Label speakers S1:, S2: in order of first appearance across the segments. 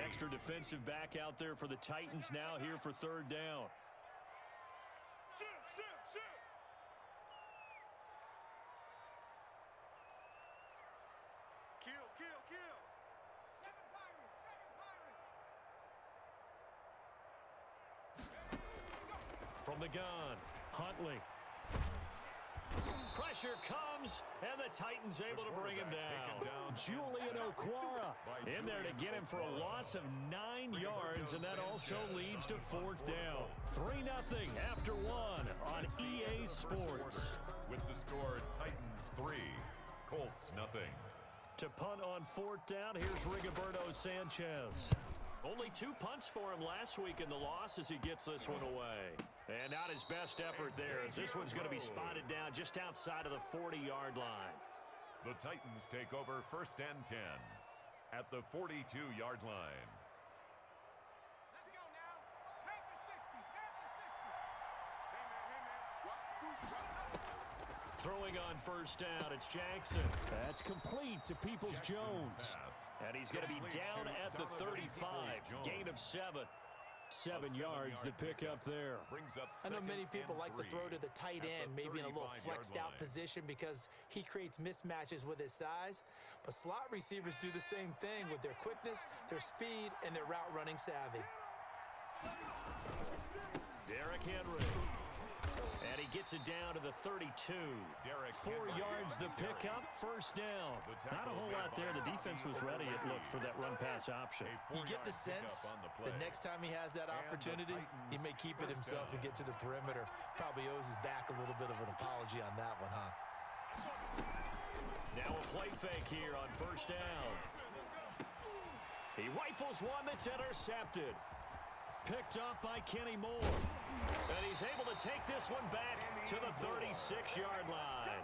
S1: Extra defensive back out there for the Titans now here for third down. From the gun, Huntley. Pressure comes, and the Titans able to bring him down. Julian Okwara in there to get him for a loss of 9 yards, and that also leads to fourth down. 3-0 after one on EA Sports.
S2: With the score, Titans 3, Colts 0.
S1: To punt on fourth down, here's Rigoberto Sanchez. Only 2 punts for him last week in the loss as he gets this one away. And not his best effort there, as this one's going to be spotted down just outside of the 40-yard line.
S2: The Titans take over 1st and 10 at the 42-yard line.
S3: Let's go now. Pass the 60.
S1: Throwing on first down, it's Jackson. That's complete to Peoples-Jones. And he's going to be down at the 35. Gain of 7. 7 yards to pick up there.
S4: I know many people like to throw to the tight end, maybe in a little flexed out position because he creates mismatches with his size. But slot receivers do the same thing with their quickness, their speed, and their route running savvy.
S1: Derrick Henry. And he gets it down to the 32. 4 yards the pickup, first down. Not a whole lot there. The defense was ready, it looked, for that run-pass option.
S4: You get the sense that next time he has that opportunity, he may keep it himself and get to the perimeter. Probably owes his back a little bit of an apology on that one, huh?
S1: Now a play fake here on first down. He rifles one that's intercepted. Picked up by Kenny Moore. And he's able to take this one back to the 36-yard line.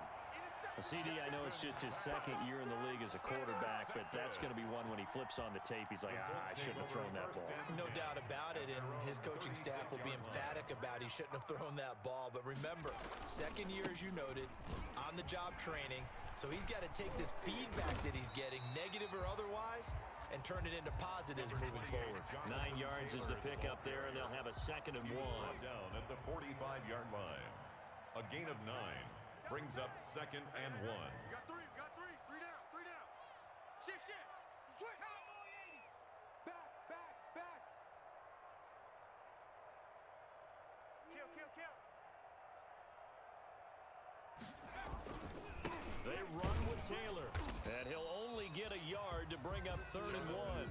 S1: CD, I know it's just his second year in the league as a quarterback, but that's going to be one when he flips on the tape. He's like, I shouldn't have thrown that ball.
S4: No doubt about it, and his coaching staff will be emphatic about he shouldn't have thrown that ball. But remember, second year, as you noted, on-the-job training, so he's got to take this feedback that he's getting, negative or otherwise, and turn it into positives moving forward.
S1: 9 yards is the pickup there, and they'll have a 2nd and 1.
S2: Down at the 45-yard line. A gain of 9 brings up 2nd and 1.
S3: You got 3, three down. Shift. Switch. Cowboy 80. Back. Kill.
S1: They run with Taylor, and he'll only get a yard to bring up 3rd and 1.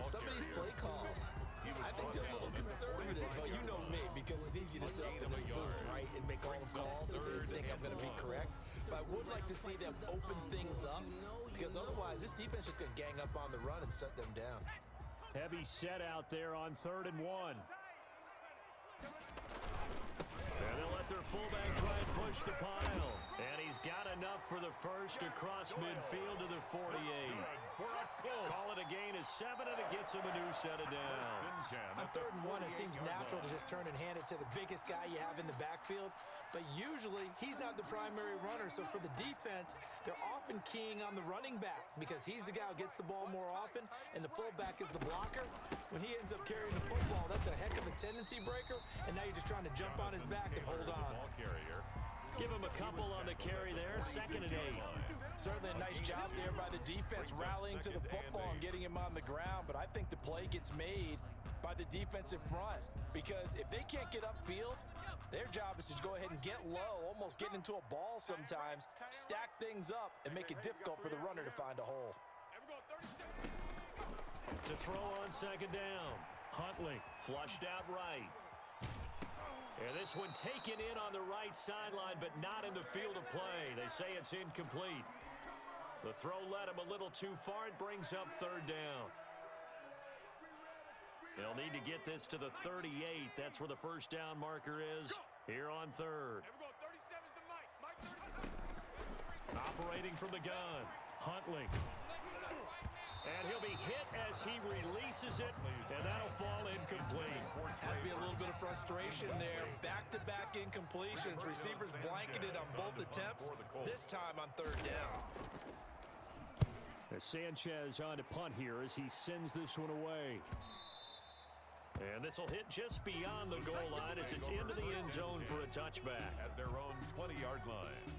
S4: Some of these play calls, I think they're a little conservative, but you know me, because it's easy to sit up in this booth, right, and make all the calls and think I'm going to be correct. But I would like to see them open things up, because otherwise this defense is going to gang up on the run and shut them down.
S1: Heavy set out there on 3rd and 1. And they'll let their fullback try and push the pile. And he's got enough for the first across midfield to the 48. Call it a gain of 7, and it gets him a new set of downs.
S4: On 3rd and 1, it seems natural to just turn and hand it to the biggest guy you have in the backfield. But usually, he's not the primary runner. So for the defense, they're often keying on the running back because he's the guy who gets the ball more often, and the fullback is the blocker. When he ends up carrying the football, that's a heck of a tendency breaker, and now you're just trying to jump on his back and hold on.
S1: Give him a couple on the carry there, 2nd and 8.
S4: Certainly a nice job there by the defense rallying to the football and getting him on the ground, but I think the play gets made by the defensive front because if they can't get upfield, their job is to go ahead and get low, almost get into a ball sometimes, stack things up, and make it difficult for the runner to find a hole.
S1: To throw on 2nd down, Huntley flushed out right. And this one taken in on the right sideline, but not in the field of play. They say it's incomplete. The throw led him a little too far. It brings up 3rd down. They'll need to get this to the 38. That's where the first down marker is here on 3rd. Operating from the gun, Huntley. And he'll be hit as he releases it, and that'll fall incomplete.
S4: Has to be a little bit of frustration there. Back-to-back incompletions. Receivers blanketed on both attempts, this time on 3rd down.
S1: Sanchez on to punt here as he sends this one away. And this will hit just beyond the goal line as it's into the end zone for a touchback.
S2: At their own 20-yard line.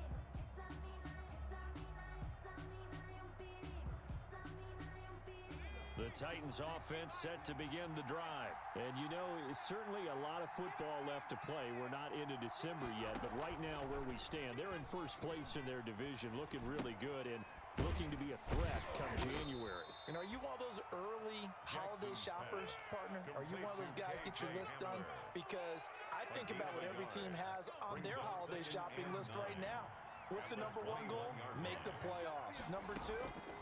S1: The Titans offense set to begin the drive. And you know, it's certainly a lot of football left to play. We're not into December yet, but right now where we stand, they're in first place in their division, looking really good and looking to be a threat come January.
S4: And are you one of those early holiday shoppers, partner? Are you one of those guys get your list done? Because I think about what every team has on their holiday shopping list right now. What's the number one goal? Make the playoffs. Number two,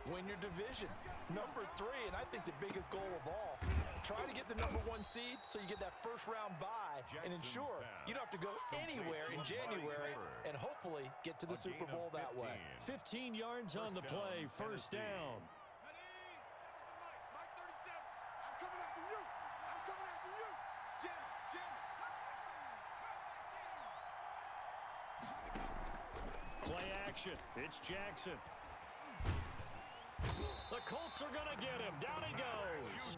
S4: win your division. Number three, and I think the biggest goal of all, try to get the number one seed so you get that first round bye and ensure you don't have to go anywhere in January and hopefully get to the Super Bowl that way.
S1: 15 yards on the play, first down.
S3: Mike 37. I'm coming after you. I'm coming after you. Jim.
S1: Play action. It's Jackson. The Colts are going to get him. Down he goes.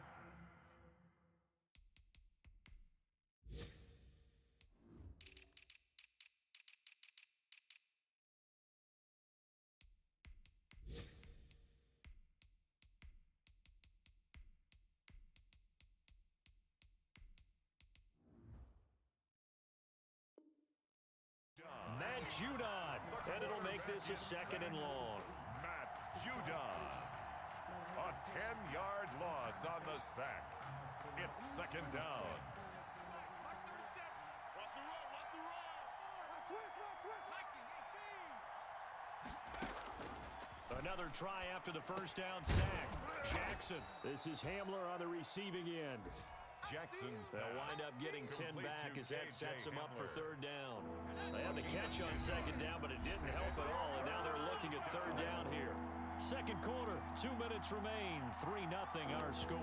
S1: Matt Judon, and it'll make this a second and long.
S2: Matt Judon. A 10-yard loss on the sack. It's second down.
S3: Mike 37. Watch the run. Watch the run. Swiss. Mikey, 18.
S1: Another try after the first down sack. Jackson. This is Hamler on the receiving end.
S2: Jackson's
S1: They'll wind up getting 10 back as that sets them up for third down. They had the catch on second down, but it didn't help at all, and now they're looking at third down here. Second quarter, 2 minutes remain, 3-0 our score.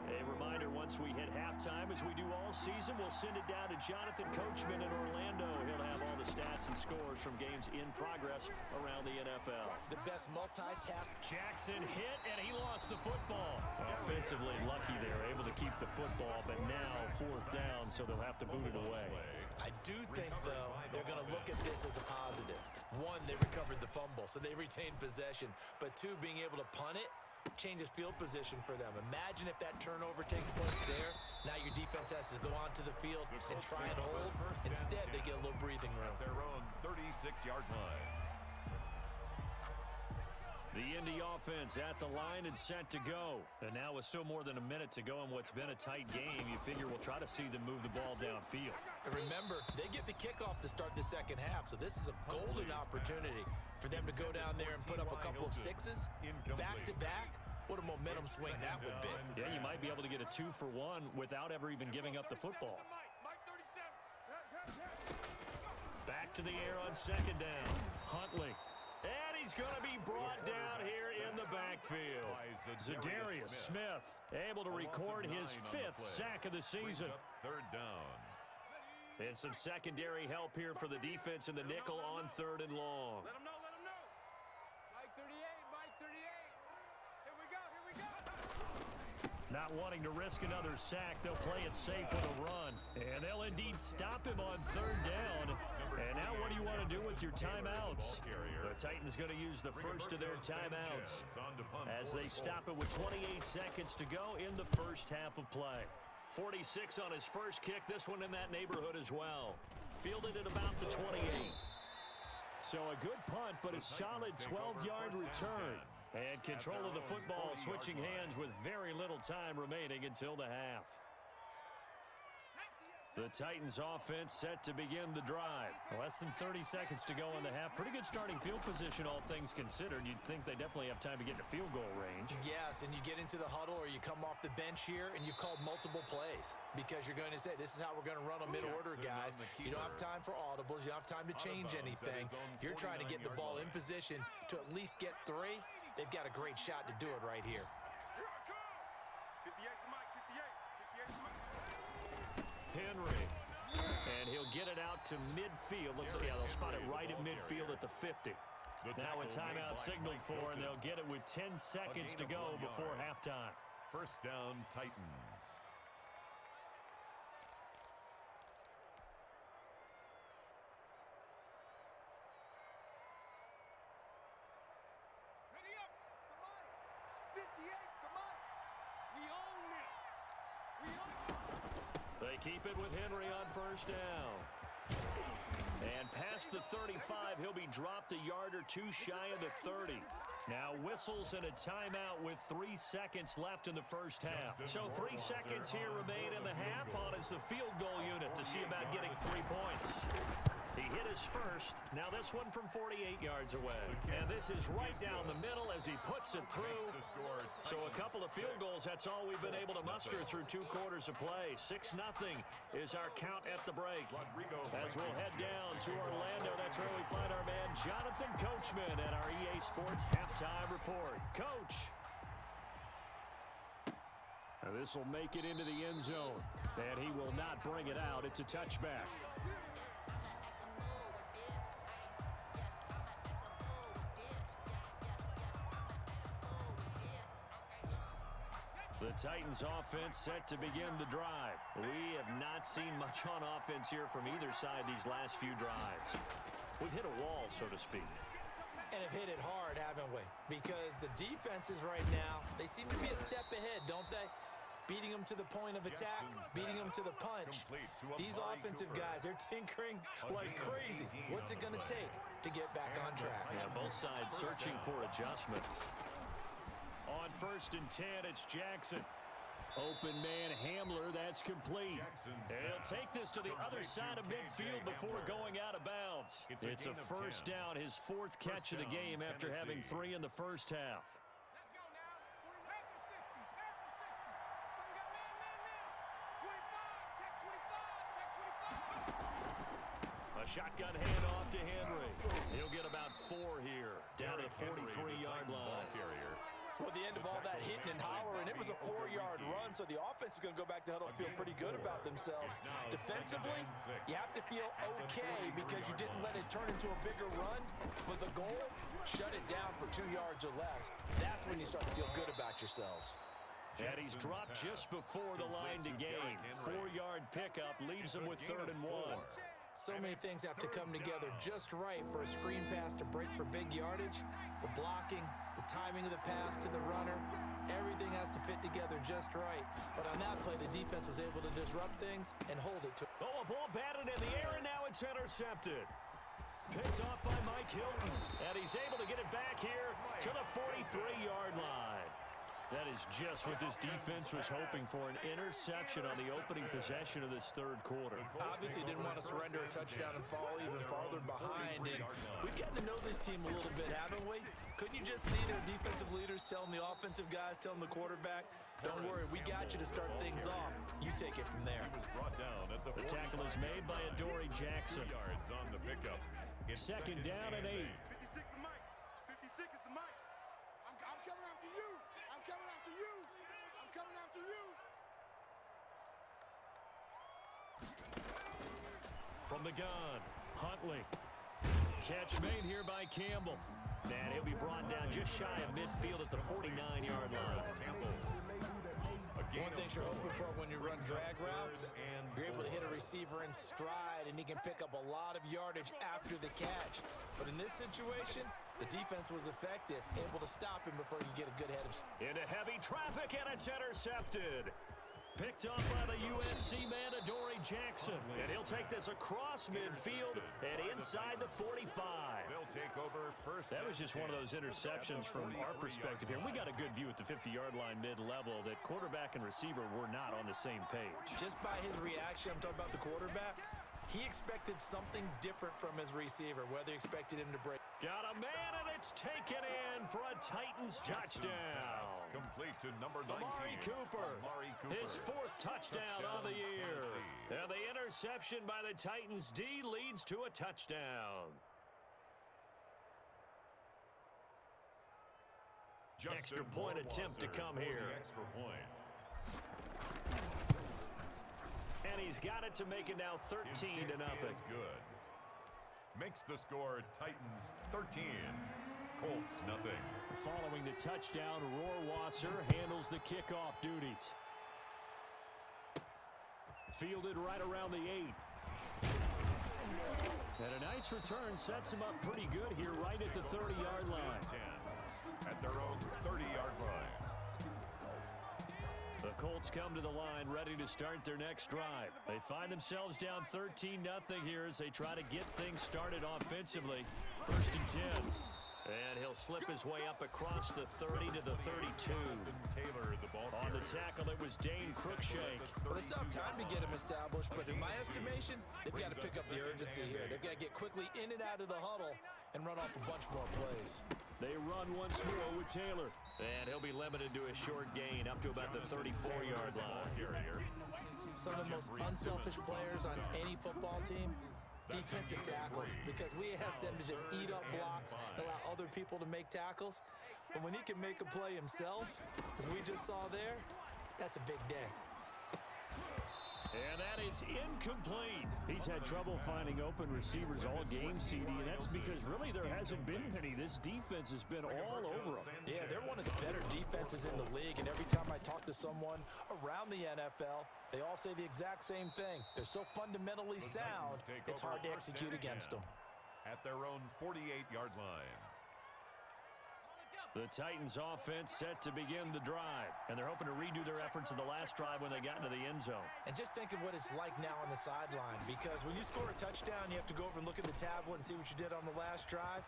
S1: A reminder, once we hit halftime, as we do all season, we'll send it down to Jonathan Coachman in Orlando. He'll have all the stats and scores from games in progress around the NFL.
S4: The best multi-tap.
S1: Jackson hit, and he lost the football. Offensively lucky there, able to keep the football, but now fourth down, so they'll have to boot it away.
S4: I do think, though, they're going to look at this as a positive. One, they recovered the fumble, so they retained possession. But two, being able to punt it changes field position for them. Imagine if that turnover takes place there. Now your defense has to go onto the field and try and hold. Instead, they get a little breathing room.
S2: Their own 36-yard line.
S1: The Indy offense at the line and set to go. And now with still more than a minute to go in what's been a tight game, you figure we'll try to see them move the ball downfield.
S4: And remember, they get the kickoff to start the second half, so this is a golden opportunity for them to go down there and put up a couple of sixes back-to-back. What a momentum swing that would be.
S1: Yeah, you might be able to get a 2-for-1 without ever even giving up the football.
S3: Mike 37.
S1: Back to the air on second down. Huntley. And he's going to be brought down here in the backfield. Zadarius Smith able to record his 5th sack of the season.
S2: Third down.
S1: And some secondary help here for the defense in the nickel on third and long.
S3: Let him know. Mike 38. Here we go.
S1: Not wanting to risk another sack, they'll play it safe with a run. And they'll indeed stop him on third down. And now what do you want to do with your timeouts? The Titans going to use the first of their timeouts as they stop it with 28 seconds to go in the first half of play. 46 on his first kick, this one in that neighborhood as well. Fielded at about the 28. So a good punt, but a solid 12-yard return. And control of the football switching hands with very little time remaining until the half. The Titans offense set to begin the drive. Less than 30 seconds to go in the half. Pretty good starting field position, all things considered. You'd think they definitely have time to get into field goal range.
S4: Yes, and you get into the huddle or you come off the bench here and you've called multiple plays because you're going to say, this is how we're going to run a mid-order, guys. You don't have time for audibles. You don't have time to change anything. You're trying to get the ball in position to at least get 3. They've got a great shot to do it right here.
S1: Henry. And he'll get it out to midfield. They'll spot it right at midfield at the 50. Now a timeout signaled for, and they'll get it with 10 seconds to go before halftime.
S2: First down, Titans.
S3: Ready up. The money. 58's the money. We own it. We own it.
S1: They keep it with Henry on first down. And past the 35, he'll be dropped a yard or two shy of the 30. Now whistles and a timeout with 3 seconds left in the first half. So 3 seconds here remain in the half. On is the field goal unit to see about getting 3 points. He hit his first. Now this one from 48 yards away. And this is right down the middle as he puts it through. So a couple of field goals, that's all we've been able to muster through 2 quarters of play. 6-0 is our count at the break. As we'll head down to Orlando, that's where we find our man Jonathan Coachman at our EA Sports Halftime Report. Coach. Now this will make it into the end zone. And he will not bring it out. It's a touchback. The Titans offense set to begin the drive. We have not seen much on offense here from either side these last few drives. We've hit a wall, so to speak.
S4: And have hit it hard, haven't we? Because the defenses right now, they seem to be a step ahead, don't they? Beating them to the point of attack, beating them to the punch. These offensive guys, they're tinkering like crazy. What's it going to take to get back on track?
S1: Yeah, both sides searching for adjustments. On first and 10, it's Jackson. Open man Hamler, that's complete. And he'll take this to the other side of midfield before going out of bounds. It's a first down, his 4th catch of the game after having 3 in the first half.
S3: Let's go now. Back to 60. Back to 60. Some got man. 25. Check 25. Check 25.
S1: A shotgun handoff to Henry. He'll get about 4 here, down to the 43-yard line.
S4: Well, the end of all that hitting and hollering, it was a 4-yard run, so the offense is going to go back to huddle, feel pretty good about themselves. Defensively, you have to feel okay because you didn't let it turn into a bigger run, but the goal, shut it down for 2 yards or less. That's when you start to feel good about yourselves.
S1: And he's dropped just before the line to gain. 4-yard pickup leaves him with 3rd and 1.
S4: So many things have to come together just right for a screen pass to break for big yardage. The blocking, the timing of the pass to the runner, everything has to fit together just right. But on that play, the defense was able to disrupt things and hold it to.
S1: Oh, a ball batted in the air, and now it's intercepted. Picked off by Mike Hilton. And he's able to get it back here to the 43-yard line. That is just what this defense was hoping for, an interception on the opening possession of this 3rd quarter.
S4: Obviously didn't want to surrender a touchdown and fall even farther behind. And we've gotten to know this team a little bit, haven't we? Couldn't you just see their defensive leaders telling the offensive guys, telling the quarterback, don't worry, we got you to start things off. You take it from there.
S1: The tackle is made by Adoree Jackson.
S2: Yards on the pickup.
S1: Second down and 8.
S3: 56 the mic. 56 is the mic. I'm coming after you. I'm coming after you. I'm coming after you.
S1: From the gun, Huntley. Catch made here by Campbell. And he'll be brought down just shy of midfield at the 49-yard line.
S4: One thing you're hoping for when you run drag routes, you're able to hit a receiver in stride, and he can pick up a lot of yardage after the catch. But in this situation, the defense was effective, able to stop him before you get a good head of steam.
S1: Into heavy traffic, and it's intercepted. Picked off by the USC man, Adoree Jackson. And he'll take this across midfield and inside the 45.
S2: They'll take over first.
S1: That was just one of those interceptions from our perspective here. We got a good view at the 50-yard line mid-level that quarterback and receiver were not on the same page.
S4: Just by his reaction, I'm talking about the quarterback, he expected something different from his receiver, whether he expected him to break.
S1: Got a man, and it's taken in for a Titans touchdown.
S2: Complete to number 19.
S1: Amari Cooper. His 4th touchdown on the year. And the interception by the Titans D leads to a touchdown. Extra point attempt to come here.
S2: Extra point.
S1: And he's He's got it to make it now 13-0.
S2: Is good. Makes the score Titans 13, Colts nothing.
S1: Following the touchdown, Rohrwasser handles the kickoff duties. Fielded right around the 8. And a nice return sets him up pretty good here right at the 30-yard line.
S2: 10 at their own 30-yard line.
S1: The Colts come to the line ready to start their next drive. They find themselves down 13-0 here as they try to get things started offensively. 1st and 10. And he'll slip his way up across the 30 to the 32. On the tackle, it was Dane Cruikshank.
S4: Well, they still have time to get him established, but in my estimation, they've got to pick up the urgency here. They've got to get quickly in and out of the huddle and run off a bunch more plays.
S1: They run once more with Taylor. And he'll be limited to a short gain up to about the 34-yard line.
S4: Some of the most unselfish players on any football team, defensive tackles, because we ask them to just eat up blocks and allow other people to make tackles. But when he can make a play himself, as we just saw there, that's a big day.
S1: And that is incomplete. He's had trouble finding open receivers all game, CD, and that's because really there hasn't been many. This defense has been all over them.
S4: Yeah, they're one of the better defenses in the league, and every time I talk to someone around the NFL, they all say the exact same thing. They're so fundamentally sound, it's hard to execute against them.
S2: At their own 48-yard line.
S1: The Titans offense set to begin the drive, and they're hoping to redo their efforts in the last drive when they got into the end zone.
S4: And just think of what it's like now on the sideline, because when you score a touchdown, you have to go over and look at the tablet and see what you did on the last drive.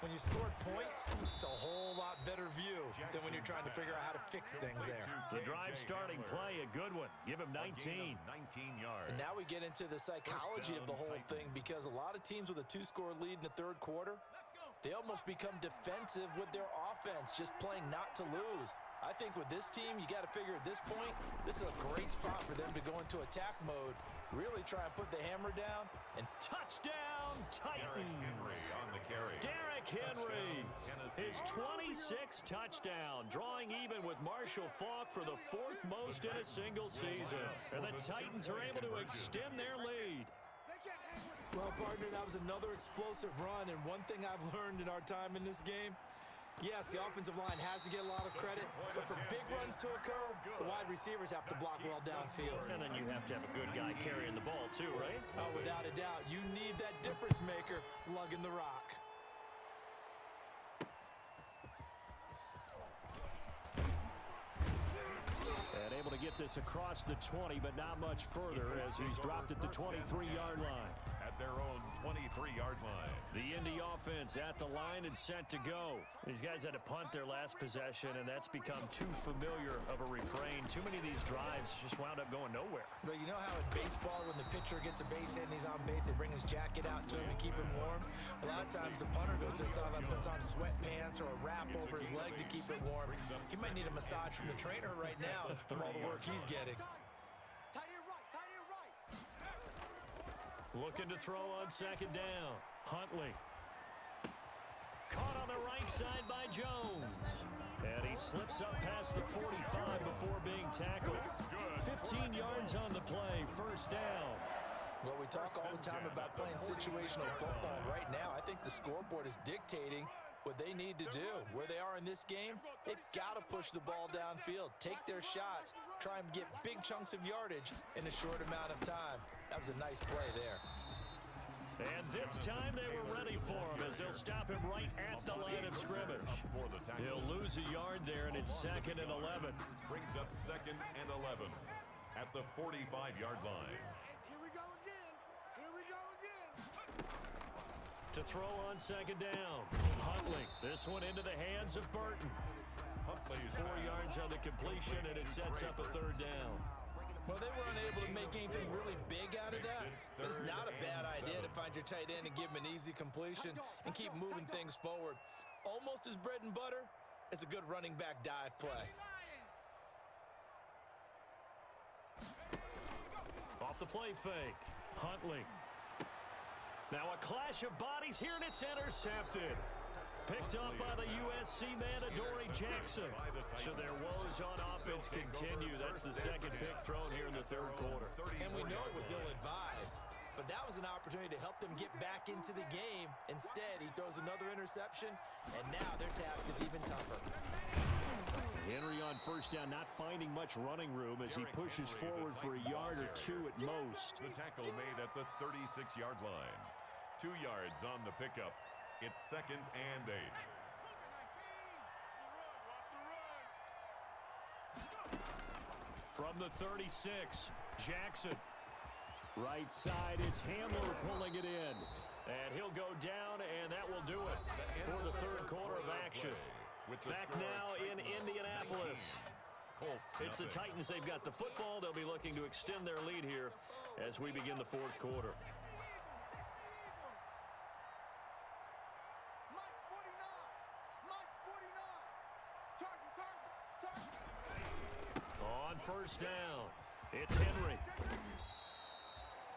S4: When you scored points, it's a whole lot better view than when you're trying to figure out how to fix things there.
S1: The drive starting play, a good one. Give him 19.
S2: 19 yards.
S4: And now we get into the psychology of the whole thing, because a lot of teams with a 2-score lead in the third quarter, they almost become defensive with their offense, just playing not to lose. I think with this team, you got to figure at this point, this is a great spot for them to go into attack mode, really try and put the hammer down, and
S1: touchdown Titans!
S2: Derrick Henry on the carry.
S1: Derrick Henry, his 26th touchdown, drawing even with Marshall Faulk for the 4th most in a single season. And the Titans are able to extend their lead.
S4: Well, partner, that was another explosive run, and one thing I've learned in our time in this game, yes, the offensive line has to get a lot of credit, but for big runs to occur, the wide receivers have to block well downfield.
S1: And then you have to have a good guy carrying the ball too, right?
S4: Oh, without a doubt. You need that difference maker lugging the rock.
S1: And able to get this across the 20, but not much further as he's dropped at the 23-yard line.
S2: At their own 23-yard line.
S1: The Indy offense at the line and set to go. These guys had to punt their last possession, and that's become too familiar of a refrain. Too many of these drives just wound up going nowhere.
S4: But you know how in baseball, when the pitcher gets a base hit and he's on base, they bring his jacket out to him and keep him warm? A lot of times the punter goes to the sideline, puts on sweatpants or a wrap over his leg to keep it warm. He might need a massage from the trainer right now from all the work he's getting.
S1: Looking to throw on 2nd down. Huntley. Caught on the right side by Jones. And he slips up past the 45 before being tackled. 15 yards on the play. 1st down.
S4: Well, we talk all the time about playing situational football. Right now, I think the scoreboard is dictating what they need to do. Where they are in this game, they've got to push the ball downfield, take their shots, try and get big chunks of yardage in a short amount of time. That was a nice play there.
S1: And this time they were ready for him as they'll stop him right at the line of scrimmage. He'll lose a yard there, and it's 2nd and 11.
S2: Brings up 2nd and 11 at the 45-yard line.
S3: Here we go again. Here we go again.
S1: To throw on 2nd down. Huntley. This one into the hands of Burton. 4 yards on the completion, and it sets up a 3rd down.
S4: Well, they were unable to make anything really big out of that, but it's not a bad idea to find your tight end and give him an easy completion and keep moving things forward. Almost as bread and butter as a good running back dive play.
S1: Off the play fake. Huntley. Now a clash of bodies here, and it's intercepted. Picked up by the USC man, Adoree Jackson. So their woes on offense continue. That's the 2nd pick thrown here in the 3rd quarter.
S4: And we know was ill-advised. But that was an opportunity to help them get back into the game. Instead, he throws another interception, and now their task is even tougher.
S1: Henry on first down, not finding much running room as he pushes forward for a yard or two at most.
S2: The tackle made at the 36-yard line. 2 yards on the pickup. It's 2nd and 8.
S1: From the 36, Jackson. Right side, it's Hamler pulling it in. And he'll go down, and that will do it for the third quarter of action. Back now in Indianapolis. It's the Titans. They've got the football. They'll be looking to extend their lead here as we begin the fourth quarter. On first down, it's Henry.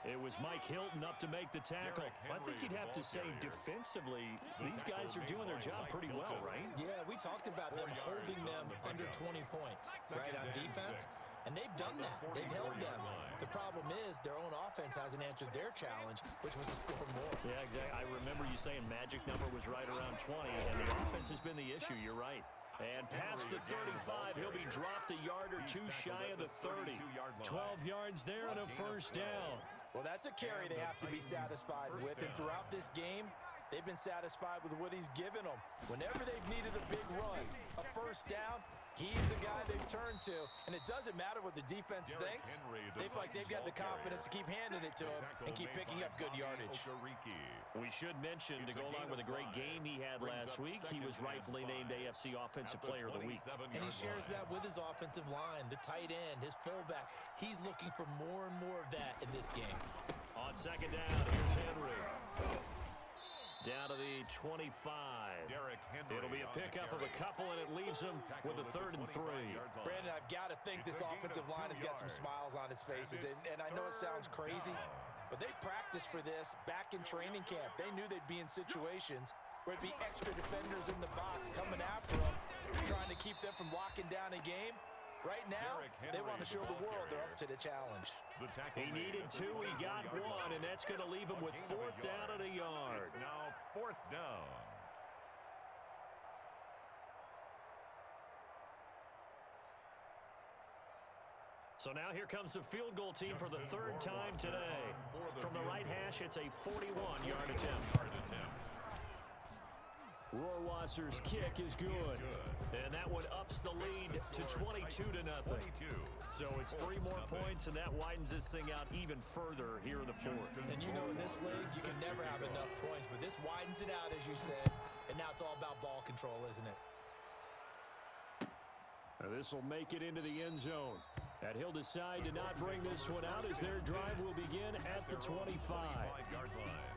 S1: It was Mike Hilton up to make the tackle. I think you'd have to say defensively, these guys are doing their job pretty well, right?
S4: Yeah, we talked about them holding them under 20 points, right, on defense. And they've done that. They've held them. The problem is their own offense hasn't answered their challenge, which was to score more.
S1: Yeah, exactly. I remember you saying magic number was right around 20, and the offense has been the issue. You're right. And past the 35, he'll be dropped a yard or two shy of the 30. 12 yards there and a first down.
S4: Well, that's a carry they have to be satisfied with. And throughout this game, they've been satisfied with what he's given them. Whenever they've needed a big run, a first down, he's the guy they've turned to. And it doesn't matter what the defense thinks. They feel like they've got the confidence to keep handing it to him and keep picking up good yardage.
S1: We should mention, to go along with a great game he had last week, he was rightfully named AFC Offensive Player of the Week.
S4: And he shares that with his offensive line, the tight end, his fullback. He's looking for more and more of that in this game.
S1: On second down, here's Henry. Down to the 25. It'll be a pickup of a couple, and it leaves him with a 3rd and 3.
S4: Brandon, I've got to think this offensive line has got some smiles on its faces. And I know it sounds crazy, but they practiced for this back in training camp. They knew they'd be in situations where it'd be extra defenders in the box coming after them, trying to keep them from locking down a game. Right now, they want to show the world they're up to the challenge.
S1: He needed 2, he got 1, and that's going to leave him with 4th down and a yard.
S2: It's now 4th down.
S1: So now here comes the field goal team for the 3rd time today. From the right hash, it's a 41-yard attempt. Rohrwasser's kick is good. And that one ups the lead to 22-0. So it's 3 more points, and that widens this thing out even further here in the 4th.
S4: And you know, in this league, you can never have enough points, but this widens it out, as you said. And now it's all about ball control, isn't it?
S1: This will make it into the end zone. And he'll decide to not bring this one out as their drive will begin at the 25-yard line.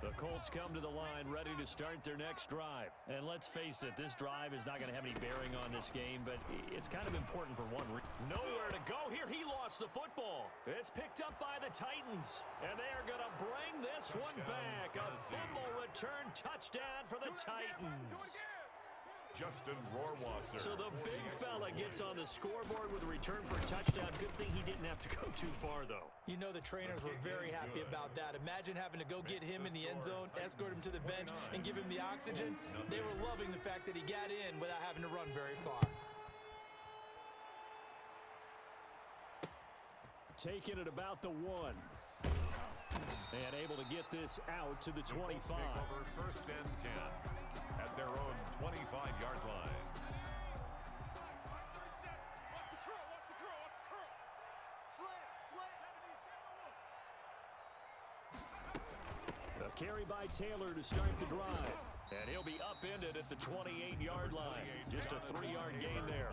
S1: The Colts come to the line ready to start their next drive. And let's face it, this drive is not going to have any bearing on this game, but it's kind of important for one reason. Nowhere to go here. He lost the football. It's picked up by the Titans. And they are going to bring this one back. A fumble return touchdown for the Titans.
S2: Justin Rohrwasser.
S1: So the big fella gets on the scoreboard with a return for a touchdown. Good thing he didn't have to go too far, though.
S4: You know the trainers were very happy about that. Imagine having to go get him in the end zone, escort him to the bench, and give him the oxygen. They were loving the fact that he got in without having to run very far.
S1: Taking it about the 1. And able to get this out to the 25.
S2: Over 1st and 10 at their own 25-yard line.
S1: A carry by Taylor to start the drive. And he'll be upended at the 28-yard line. Just a 3-yard gain there.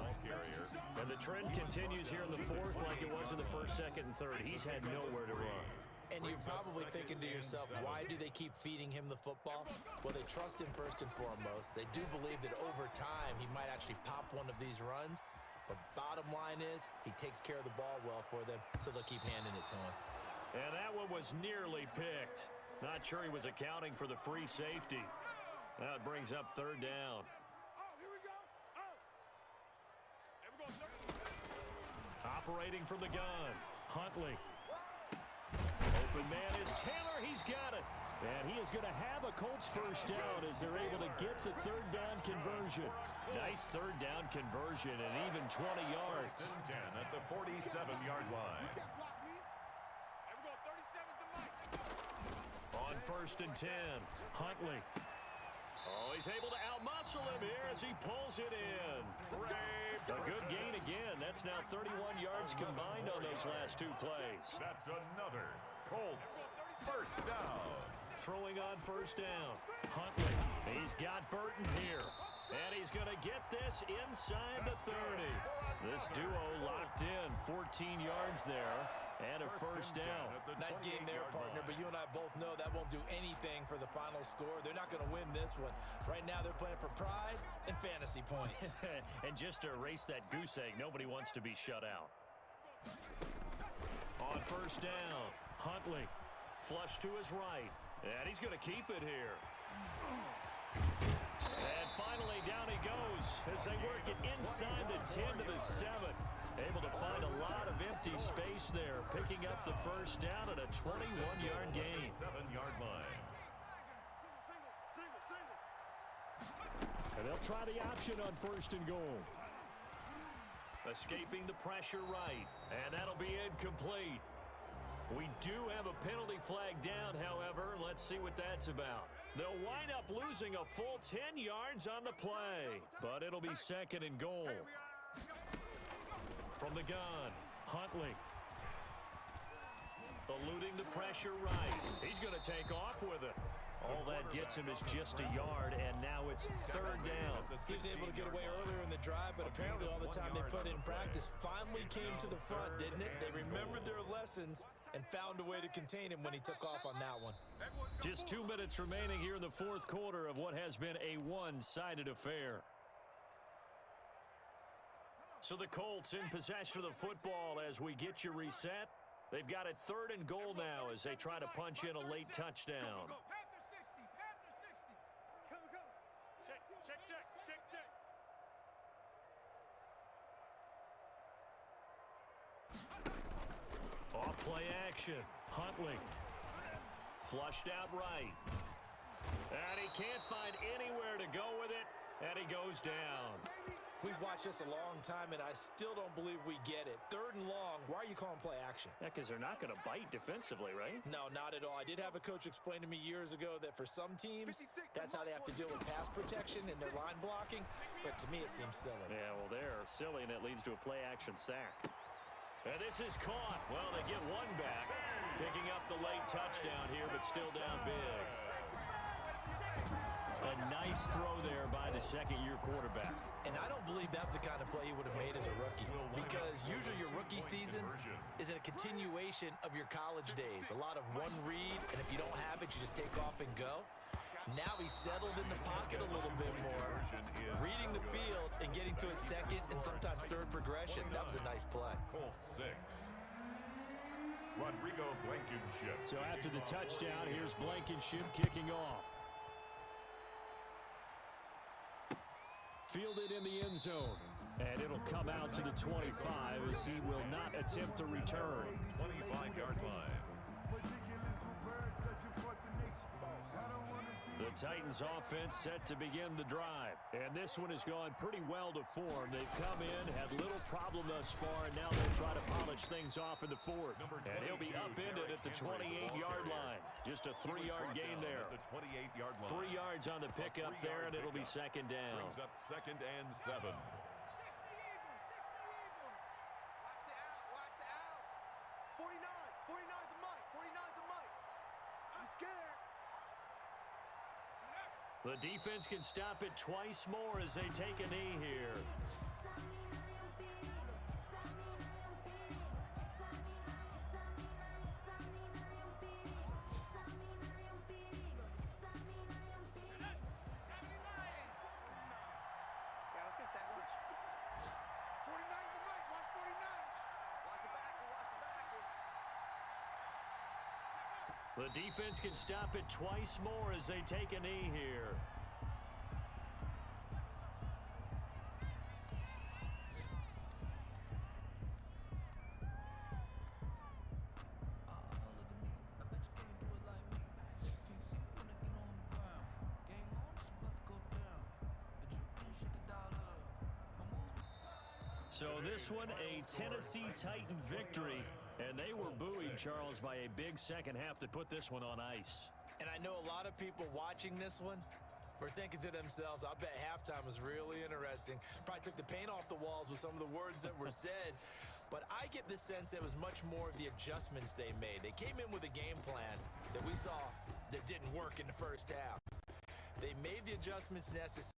S1: And the trend continues here in the 4th like it was in the 1st, 2nd, and 3rd. He's had nowhere to run.
S4: And you're probably thinking to yourself, why do they keep feeding him the football? Well, they trust him first and foremost. They do believe that over time he might actually pop one of these runs. But bottom line is, he takes care of the ball well for them, so they'll keep handing it to him.
S1: And that one was nearly picked. Not sure he was accounting for the free safety. Now it brings up 3rd down. Operating from the gun, Huntley. open man is Taylor. He's got it. And he is going to have a Colts first down as they're able to get the third down conversion. Nice third down conversion and even 20 yards.
S2: First and 10 at the 47-yard line.
S1: On first and 10, Huntley. Oh, he's able to outmuscle him here as he pulls it in. A good gain again. That's now 31 yards combined on those last two plays.
S2: That's another Colts first down.
S1: Throwing on first down. Huntley. He's got Burton here. And he's going to get this inside the 30. This duo locked in. 14 yards there. And a first down.
S4: Nice game there, partner, but you and I both know that won't do anything for the final score. They're not going to win this one. Right now, they're playing for pride and fantasy points.
S1: And just to erase that goose egg, nobody wants to be shut out. On first down, Huntley. Flush to his right. And he's going to keep it here. And finally, down he goes as they work it inside the 10 to the 7. Able to find a lot of empty space there, picking up the first down at a 21-yard gain.
S2: 7-yard line.
S1: And they'll try the option on first and goal. Escaping the pressure right, and that'll be incomplete. We do have a penalty flag down, however. Let's see what that's about. They'll wind up losing a full 10 yards on the play, but it'll be second and goal. From the gun, Huntley. Eluding the pressure right. He's going to take off with it. All that gets him is just a yard, and now it's third down.
S4: He was able to get away earlier in the drive, but apparently all the time they put in practice finally came to the front, didn't it? They remembered their lessons and found a way to contain him when he took off on that one.
S1: Just 2 minutes remaining here in the fourth quarter of what has been a one-sided affair. So the Colts in possession of the football as we get you reset. They've got it third and goal now as they try to punch in a late touchdown. Off play action. Huntley. Flushed out right. And he can't find anywhere to go with it. And he goes down.
S4: We've watched this a long time, and I still don't believe we get it. Third and long, why are you calling play action?
S1: Yeah, because they're not going to bite defensively, right?
S4: No, not at all. I did have a coach explain to me years ago that for some teams, that's how they have to deal with pass protection and their line blocking. But to me, it seems silly.
S1: Yeah, well, they're silly, and it leads to a play action sack. And this is caught. Well, they get one back. Picking up the late touchdown here, but still down big. A nice throw there by the second-year quarterback.
S4: And I don't believe that's the kind of play he would have made as a rookie, because usually your rookie season is a continuation of your college days. A lot of one read, and if you don't have it, you just take off and go. Now he's settled in the pocket a little bit more, reading the field and getting to his second and sometimes third progression. That was a nice play.
S2: Colts 6. Rodrigo Blankenship.
S1: So after the touchdown, here's Blankenship kicking off. Fielded in the end zone. And it'll come out to the 25 as he will not attempt a return.
S2: 25-yard line.
S1: The Titans offense set to begin the drive. And this one has gone pretty well to form. They've come in, had little problem thus far, and now they'll try to polish things off in the fourth. And he'll be upended at the 28-yard line. Just a 3-yard gain there. 3 yards on the pickup there, and it'll be second down.
S2: Brings up second and 7.
S3: Watch the out. 49. 49's the mic. 49's the mic. He's scared.
S1: The defense can stop it twice more as they take a knee here.
S3: Yeah, let's go sack lunch. 49's the mic. Watch 49. Watch the back. Watch the back.
S1: The defense can stop it twice more as they take a knee here. So this one, a Tennessee Titan victory. And they were buoyed, Charles, by a big second half that put this one on ice.
S4: And I know a lot of people watching this one were thinking to themselves, I bet halftime was really interesting. Probably took the paint off the walls with some of the words that were said. But I get the sense it was much more of the adjustments they made. They came in with a game plan that we saw that didn't work in the first half. They made the adjustments necessary.